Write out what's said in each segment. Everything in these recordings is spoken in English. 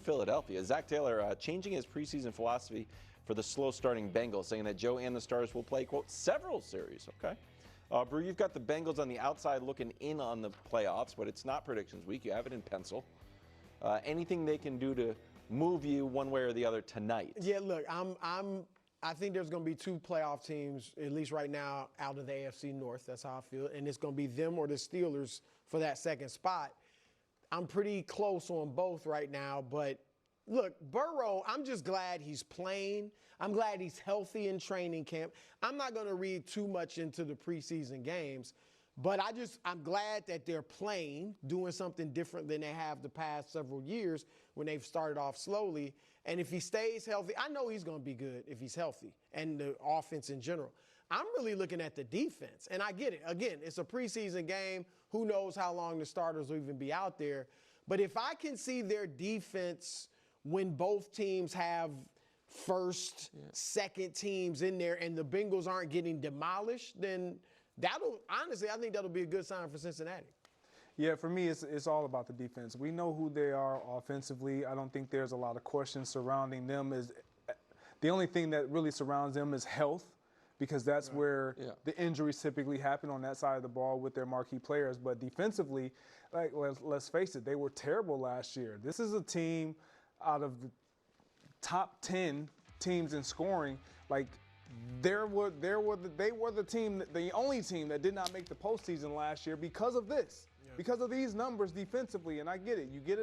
Philadelphia. Zach Taylor changing his preseason philosophy for the slow-starting Bengals, saying that Joe and the Stars will play, quote, several series. Okay. Brew, you've got the Bengals on the outside looking in on the playoffs, but it's not predictions week. You have it in pencil. Anything they can do to move you one way or the other tonight? Yeah, look, I think there's going to be two playoff teams, at least right now, out of the AFC North. That's how I feel. And it's going to be them or the Steelers for that second spot. I'm pretty close on both right now. But, look, Burrow, I'm just glad he's playing. I'm glad he's healthy in training camp. I'm not going to read too much into the preseason games. But I'm glad that they're playing, doing something different than they have the past several years when they've started off slowly. And if he stays healthy, I know he's going to be good if he's healthy, and the offense in general. I'm really looking at the defense, and I get it. Again, it's a preseason game. Who knows how long the starters will even be out there. But if I can see their defense when both teams have first, second teams in there and the Bengals aren't getting demolished, then – honestly, I think that'll be a good sign for Cincinnati. Yeah, for me, it's all about the defense. We know who they are offensively. I don't think there's a lot of questions surrounding them. The only thing that really surrounds them is health, because that's where the injuries typically happen on that side of the ball with their marquee players. But defensively, like let's face it, they were terrible last year. This is a team out of the top 10 teams in scoring, like. They were the team, the only team that did not make the postseason last year because of this, because of these numbers defensively. And I get it. You get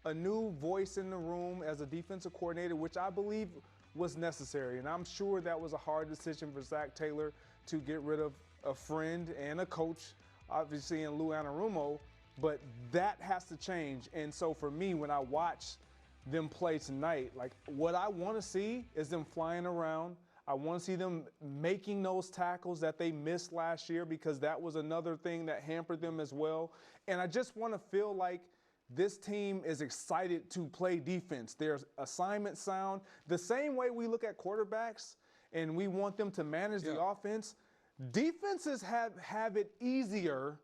a new voice in the room as a defensive coordinator, which I believe was necessary. And I'm sure that was a hard decision for Zach Taylor to get rid of a friend and a coach, obviously in Lou Anarumo. But that has to change. And so for me, when I watch them play tonight, like what I want to see is them flying around. I want to see them making those tackles that they missed last year, because that was another thing that hampered them as well. And I just want to feel like this team is excited to play defense. There's assignment sound. The same way we look at quarterbacks and we want them to manage the offense, defenses have it easier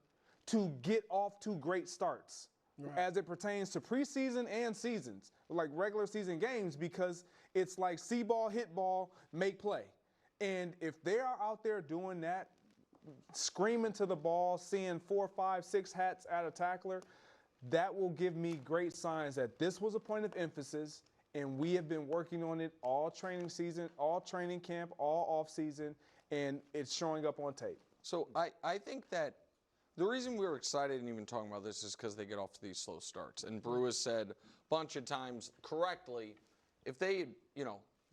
to get off to great starts. As it pertains to preseason and seasons, like regular season games, because it's like see ball, hit ball, make play. And if they are out there doing that, screaming to the ball, seeing 4, 5, 6 hats at a tackler, that will give me great signs that this was a point of emphasis, and we have been working on it all training season, all training camp, all off season, and it's showing up on tape. So I think that the reason we were excited and even talking about this is because they get off to these slow starts. And Brew has said a bunch of times correctly, if they,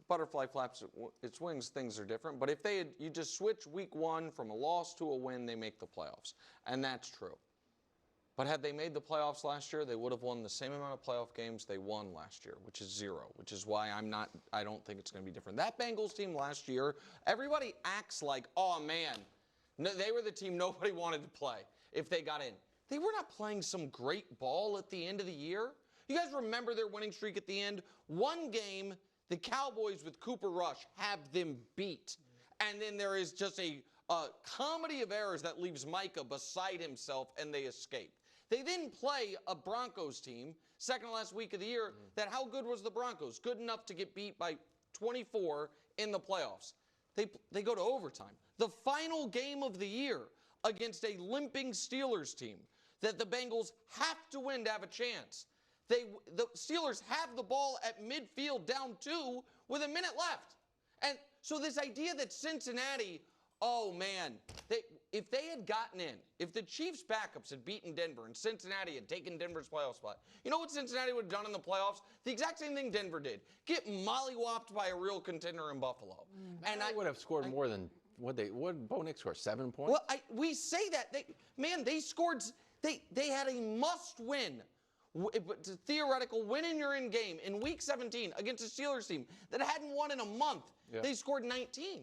butterfly flaps its wings, things are different. But if you just switch week 1 from a loss to a win, they make the playoffs. And that's true. But had they made the playoffs last year, they would have won the same amount of playoff games they won last year, which is 0, which is why I don't think it's going to be different. That Bengals team last year, everybody acts like, oh man, no, they were the team nobody wanted to play if they got in. They were not playing some great ball at the end of the year. You guys remember their winning streak at the end? One game, the Cowboys with Cooper Rush have them beat. And then there is just a comedy of errors that leaves Micah beside himself, and they escape. They then play a Broncos team, second to last week of the year, that how good was the Broncos? Good enough to get beat by 24 in the playoffs. They go to overtime. The final game of the year against a limping Steelers team that the Bengals have to win to have a chance. The Steelers have the ball at midfield down 2 with a minute left. And so this idea that Cincinnati, oh man, if they had gotten in, if the Chiefs' backups had beaten Denver and Cincinnati had taken Denver's playoff spot, you know what Cincinnati would have done in the playoffs? The exact same thing Denver did. Get mollywopped by a real contender in Buffalo. And I would have scored more than what did Bo Nix score? 7 points? Well, we say that. They scored. They had a must-win, theoretical win-in-your-in game in Week 17 against a Steelers team that hadn't won in a month. Yeah. They scored 19.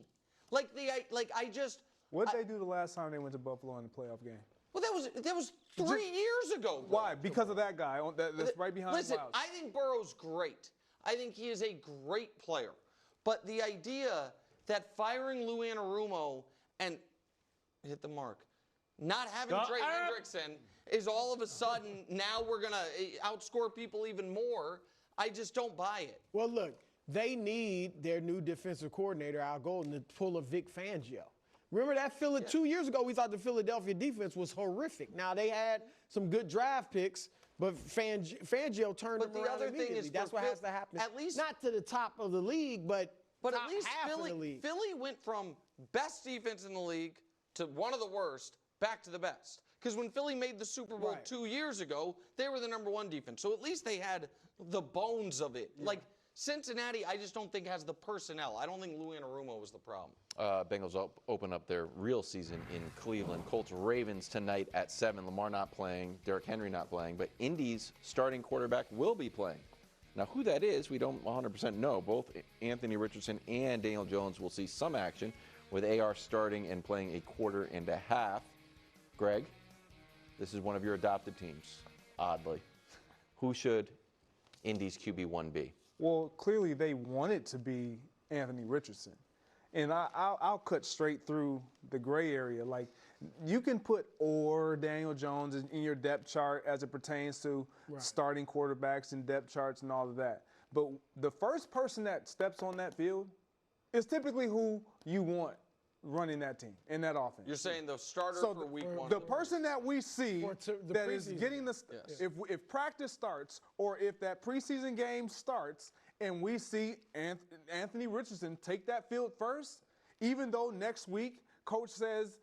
What did they do the last time they went to Buffalo in the playoff game? Well, that was 3 years ago. Why? Because of that guy that's right behind Listen, Miles. I think Burrow's great. I think he is a great player. But the idea that firing Lou Anarumo and hit the mark, not having Trey Hendrickson is all of a sudden now we're going to outscore people even more. I just don't buy it. Well, look, they need their new defensive coordinator, Al Golden, to pull a Vic Fangio. Remember that 2 years ago, we thought the Philadelphia defense was horrific. Now, they had some good draft picks, but Fangio turned them around immediately. That's what has to happen. At least, not to the top of the league, but at least half of the league. Philly went from best defense in the league to one of the worst back to the best. Because when Philly made the Super Bowl 2 years ago, they were the #1 defense. So at least they had the bones of it. Yeah. Like Cincinnati, I just don't think has the personnel. I don't think Lou Anarumo was the problem. Bengals open up their real season in Cleveland. Colts Ravens tonight at 7. Lamar not playing, Derrick Henry not playing, but Indy's starting quarterback will be playing. Now, who that is, we don't 100% know. Both Anthony Richardson and Daniel Jones will see some action, with AR starting and playing a quarter and a half. Greg, this is one of your adopted teams, oddly. Who should Indy's QB1 be? Well, clearly they want it to be Anthony Richardson. And I'll cut straight through the gray area. Like, you can put or Daniel Jones in your depth chart as it pertains to starting quarterbacks and depth charts and all of that. But the first person that steps on that field is typically who you want running that team in that offense. You're saying the starter for week 1. The person that we see that is getting the if practice starts or if that preseason game starts and we see Anthony Richardson take that field first, even though next week coach says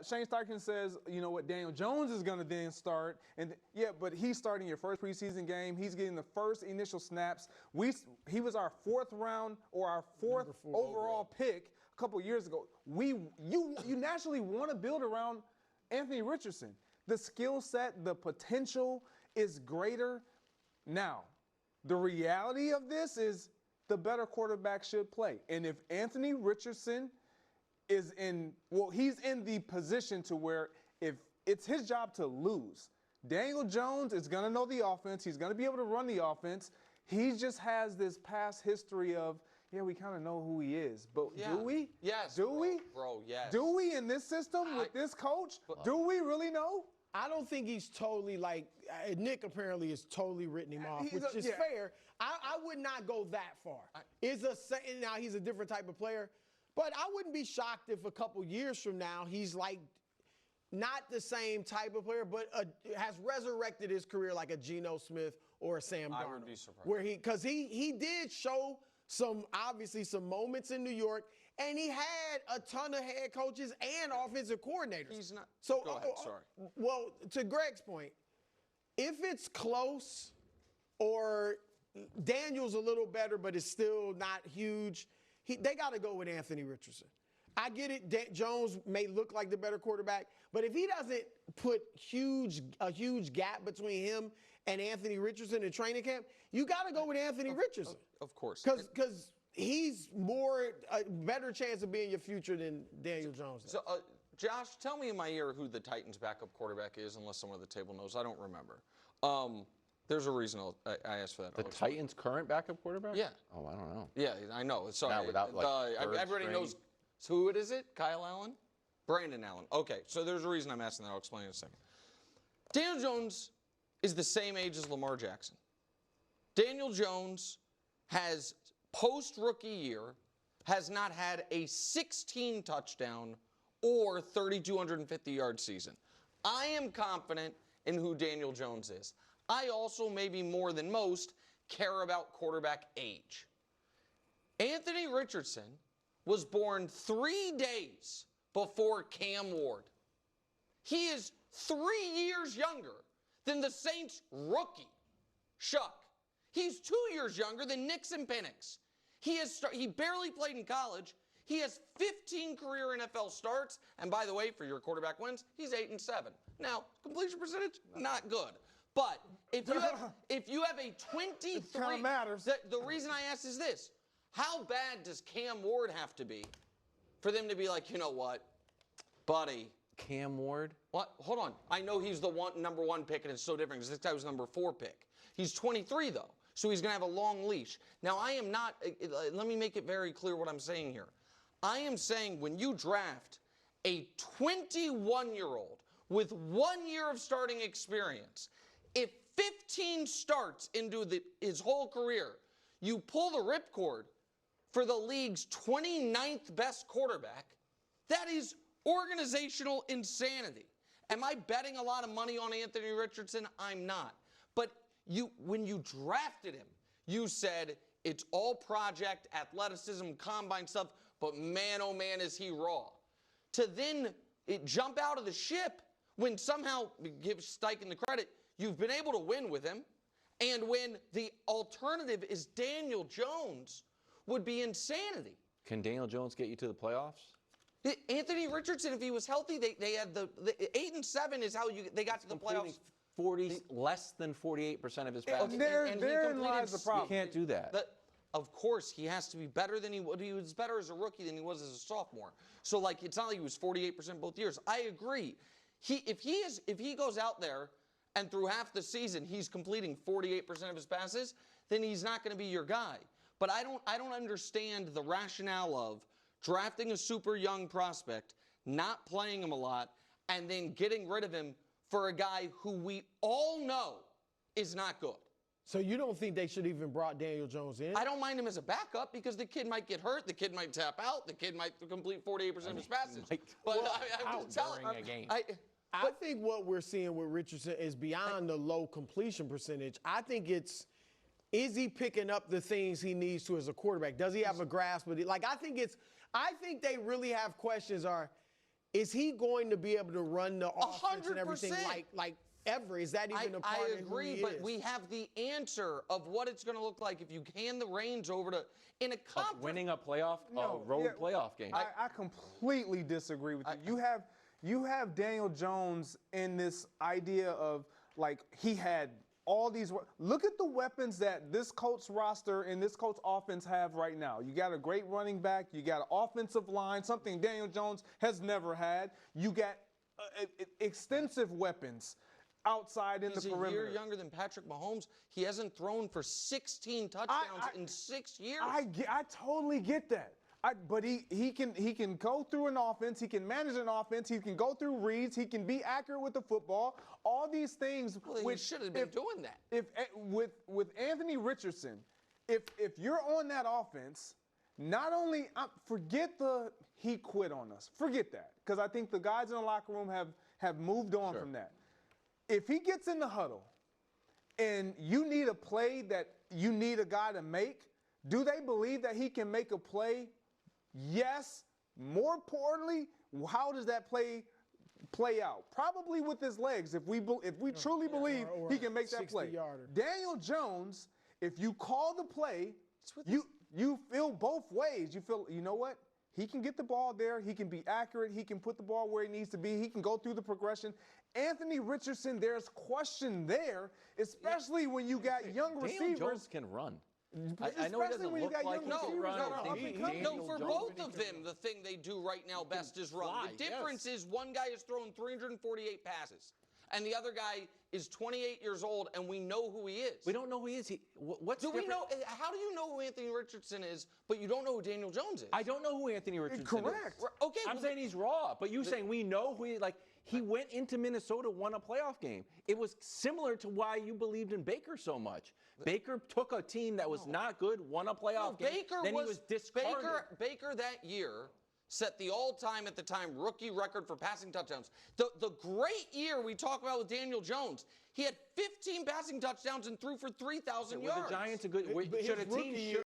Shane Steichen says, you know what, Daniel Jones is going to then start. And but he's starting your first preseason game. He's getting the first initial snaps. He was our 4th round or our 4th overall pick a couple years ago. You naturally want to build around Anthony Richardson. The skill set, the potential is greater. Now, the reality of this is the better quarterback should play. And if Anthony Richardson is he's in the position to where if it's his job to lose. Daniel Jones is going to know the offense. He's going to be able to run the offense. He just has this past history of, we kind of know who he is. But do we? Yes. Do we? Bro, yes. Do we in this system with this coach? Do we really know? I don't think he's totally Nick apparently has totally written him off, which is fair. I would not go that far. Now he's a different type of player. But I wouldn't be shocked if a couple years from now he's not the same type of player, but has resurrected his career like a Geno Smith or a Sam Darnold. I would be surprised. Because he did show obviously some moments in New York, and he had a ton of head coaches and offensive coordinators. He's not. So go ahead, sorry. Well, to Greg's point, if it's close or Daniel's a little better, but it's still not huge, they got to go with Anthony Richardson. I get it. Jones may look like the better quarterback, but if he doesn't put a huge gap between him and Anthony Richardson in training camp, you got to go with Anthony Richardson. Of course. Because he's a better chance of being your future than Daniel Jones. So, Josh, tell me in my ear who the Titans' backup quarterback is, unless someone at the table knows. I don't remember. There's a reason I asked for that. The Titans' current backup quarterback? Yeah. Oh, I don't know. Yeah, I know. Sorry. Not without, everybody knows who it is. Kyle Allen? Brandon Allen. Okay, so there's a reason I'm asking that. I'll explain in a second. Daniel Jones is the same age as Lamar Jackson. Daniel Jones has, post-rookie year, has not had a 16 touchdown or 3,250-yard season. I am confident in who Daniel Jones is. I also, maybe more than most, care about quarterback age. Anthony Richardson was born 3 days before Cam Ward. He is 3 years younger than the Saints' rookie, Shuck. He's 2 years younger than Nixon Penix. He barely played in college. He has 15 career NFL starts. And by the way, for your quarterback wins, he's 8-7. Now, completion percentage, not good. But if you have a 23, it kind of matters. The reason I ask is this: how bad does Cam Ward have to be for them to be like, you know what, buddy? Cam Ward? What? Hold on. I know he's the number 1 pick, and it's so different because this guy was number 4 pick. He's 23 though, so he's going to have a long leash. Now, I am not. Let me make it very clear what I'm saying here. I am saying when you draft a 21-year-old with 1 year of starting experience, if 15 starts into his whole career. You pull the ripcord for the league's 29th best quarterback. That is organizational insanity. Am I betting a lot of money on Anthony Richardson? I'm not. But when you drafted him, you said it's all project, athleticism, combine stuff, but man, oh man, is he raw. To then jump out of the ship when somehow, give Steichen the credit, you've been able to win with him, and when the alternative is Daniel Jones, would be insanity. Can Daniel Jones get you to the playoffs? Anthony Richardson, if he was healthy, they had the 8-7 is how they got to the playoffs. Less than 48% of his passes. Therein lies the problem. You can't do that. Of course, he has to be better than he was better as a rookie than he was as a sophomore. So, like, it's not like he was 48% both years. I agree. If he goes out there and through half the season he's completing 48% of his passes, then he's not going to be your guy. But I don't understand the rationale of drafting a super young prospect, not playing him a lot, and then getting rid of him for a guy who we all know is not good. So you don't think they should even brought Daniel Jones in? I don't mind him as a backup because the kid might get hurt, the kid might tap out, the kid might complete 48% of his passes. But I'm just telling during a game. I think what we're seeing with Richardson is beyond the low completion percentage. I think is he picking up the things he needs to as a quarterback? Does he have a grasp of it? Like, I think they really have questions is he going to be able to run the offense and everything like ever? Is that even a part of who he is? I agree, but we have the answer of what it's going to look like if you hand the reins over to in a conference. Winning a playoff, playoff game. I completely disagree with you. You have Daniel Jones in this idea of, like, he had all these. Look at the weapons that this Colts roster and this Colts offense have right now. You got a great running back. You got an offensive line, something Daniel Jones has never had. You got extensive weapons outside in the perimeter. He's a year younger than Patrick Mahomes. He hasn't thrown for 16 touchdowns in 6 years. I totally get that. But he can go through an offense. He can manage an offense. He can go through reads. He can be accurate with the football. All these things. Well, he should have been doing that. With Anthony Richardson, if you're on that offense, not only forget he quit on us. Forget that, because I think the guys in the locker room have moved on from that. If he gets in the huddle and you need a play that you need a guy to make, do they believe that he can make a play? Yes. More importantly, how does that play out? Probably with his legs. If we truly believe he can make that play. Daniel Jones, if you call the play, you feel both ways. You feel, you know what? He can get the ball there. He can be accurate. He can put the ball where he needs to be. He can go through the progression. Anthony Richardson, there's question there, especially when you got young receivers. Daniel Jones can run. I know he doesn't look like he can run. No, for both of them, the thing they do right now best is run. The difference is one guy has thrown 348 passes, and the other guy is 28 years old, and we know who he is. We don't know who he is. Do we know? How do you know who Anthony Richardson is, but you don't know who Daniel Jones is? I don't know who Anthony Richardson is. Correct. Okay. I'm saying he's raw, but you're saying we know who he, like, he went into Minnesota, won a playoff game. It was similar to why you believed in Baker so much. Baker took a team that was not good, won a playoff game. Then he was discarded. Baker that year set the all-time, at the time, rookie record for passing touchdowns. The great year we talk about with Daniel Jones, he had 15 passing touchdowns and threw for 3,000 yards. Were the Giants a good? Should a team